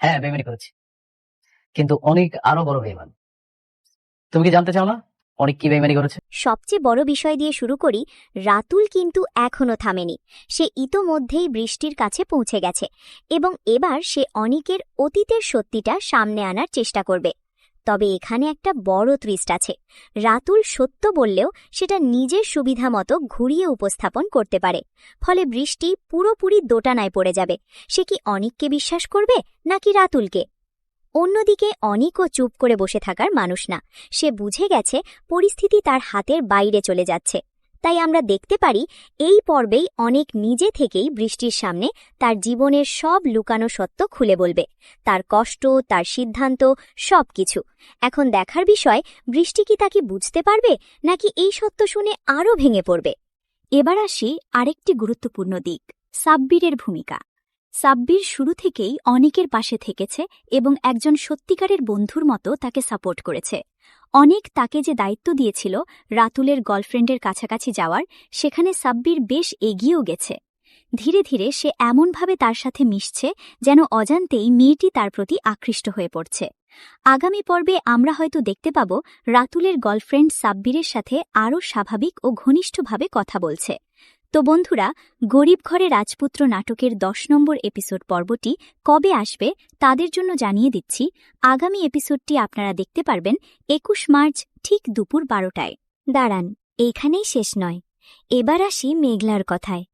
হ্যাঁ, বেইমানি করেছি। কিন্তু অনেক আরো বড় বেইমান। তুমি কি জানতে চাও না অনেক কি বেইমানি করেছে? সবচেয়ে বড় বিষয় দিয়ে শুরু করি। রাতুল কিন্তু এখনো থামেনি। সে ইতোমধ্যেই বৃষ্টির কাছে পৌঁছে গেছে এবং এবার সে অনিকের অতীতের সত্যিটা সামনে আনার চেষ্টা করবে। তবে এখানে একটা বড় টুইস্ট আছে। রাতুল সত্য বললেও সেটা নিজের সুবিধা মতো ঘুরিয়ে উপস্থাপন করতে পারে। ফলে বৃষ্টি পুরোপুরি দোটানায় পড়ে যাবে। সে কি অনিককে বিশ্বাস করবে নাকি রাতুলকে? অন্যদিকে অনিকও চুপ করে বসে থাকার মানুষ না। সে বুঝে গেছে পরিস্থিতি তার হাতের বাইরে চলে যাচ্ছে। তাই আমরা দেখতে পারি এই পর্বেই অনেক নিজে থেকেই বৃষ্টির সামনে তার জীবনের সব লুকানো সত্য খুলে বলবে। তার কষ্ট, তার সিদ্ধান্ত, সবকিছু। এখন দেখার বিষয়, বৃষ্টি কি তাকে বুঝতে পারবে নাকি এই সত্য শুনে আরও ভেঙে পড়বে। এবার আসি আরেকটি গুরুত্বপূর্ণ দিক, সাব্বিরের ভূমিকা। সাব্বির শুরু থেকেই অনিকের পাশে থেকেছে এবং একজন সত্যিকারের বন্ধুর মতো তাকে সাপোর্ট করেছে। অনিক তাকে যে দায়িত্ব দিয়েছিল রাতুলের গার্লফ্রেন্ডের কাছাকাছি যাওয়ার, সেখানে সাব্বির বেশ এগিয়েও গেছে। ধীরে ধীরে সে এমনভাবে তার সাথে মিশছে যেন অজান্তেই মেয়েটি তার প্রতি আকৃষ্ট হয়ে পড়ছে। আগামী পর্বে আমরা হয়তো দেখতে পাব রাতুলের গার্লফ্রেন্ড সাব্বিরের সাথে আরও স্বাভাবিক ও ঘনিষ্ঠভাবে কথা বলছে। তো বন্ধুরা, গরিব ঘরে রাজপুত্র নাটকের 10 নম্বর এপিসোড পর্বটি কবে আসবে তাদের জন্য জানিয়ে দিচ্ছি। আগামী এপিসোডটি আপনারা দেখতে পারবেন 21 মার্চ ঠিক দুপুর 12টায়। দাঁড়ান, এইখানেই শেষ নয়। এবার আসি মেঘলার কথায়।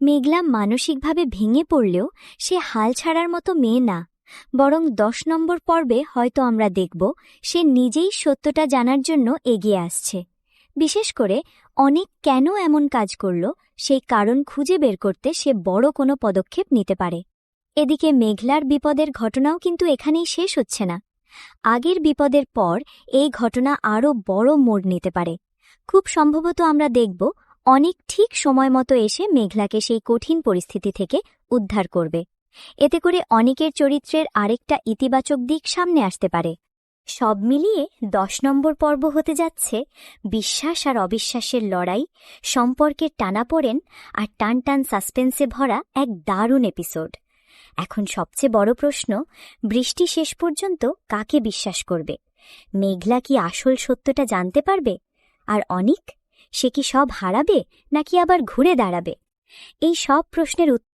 মেঘলা মানসিকভাবে ভেঙে পড়লেও সে হাল ছাড়ার মতো মেয়ে না। বরং 10 নম্বর পর্বে হয়তো আমরা দেখব সে নিজেই সত্যটা জানার জন্য এগিয়ে আসছে। বিশেষ করে অনেক কেন এমন কাজ করল সেই কারণ খুঁজে বের করতে সে বড় কোনো পদক্ষেপ নিতে পারে। এদিকে মেঘলার বিপদের ঘটনাও কিন্তু এখানেই শেষ হচ্ছে না। আগের বিপদের পর এই ঘটনা আরও বড় মোড় নিতে পারে। খুব সম্ভবত আমরা দেখব অনেক ঠিক সময় মতো এসে মেঘলাকে সেই কঠিন পরিস্থিতি থেকে উদ্ধার করবে। এতে করে অনেকের চরিত্রের আরেকটা ইতিবাচক দিক সামনে আসতে পারে। সব মিলিয়ে 10 নম্বর পর্ব হতে যাচ্ছে বিশ্বাস আর অবিশ্বাসের লড়াই, সম্পর্কের টানাপোড়েন আর টান টান সাসপেন্সে ভরা এক দারুণ এপিসোড। এখন সবচেয়ে বড় প্রশ্ন, বৃষ্টি শেষ পর্যন্ত কাকে বিশ্বাস করবে? মেঘলা কি আসল সত্যটা জানতে পারবে? আর অনিক, সে কি সব হারাবে নাকি আবার ঘুরে দাঁড়াবে? এই সব প্রশ্নের উত্তর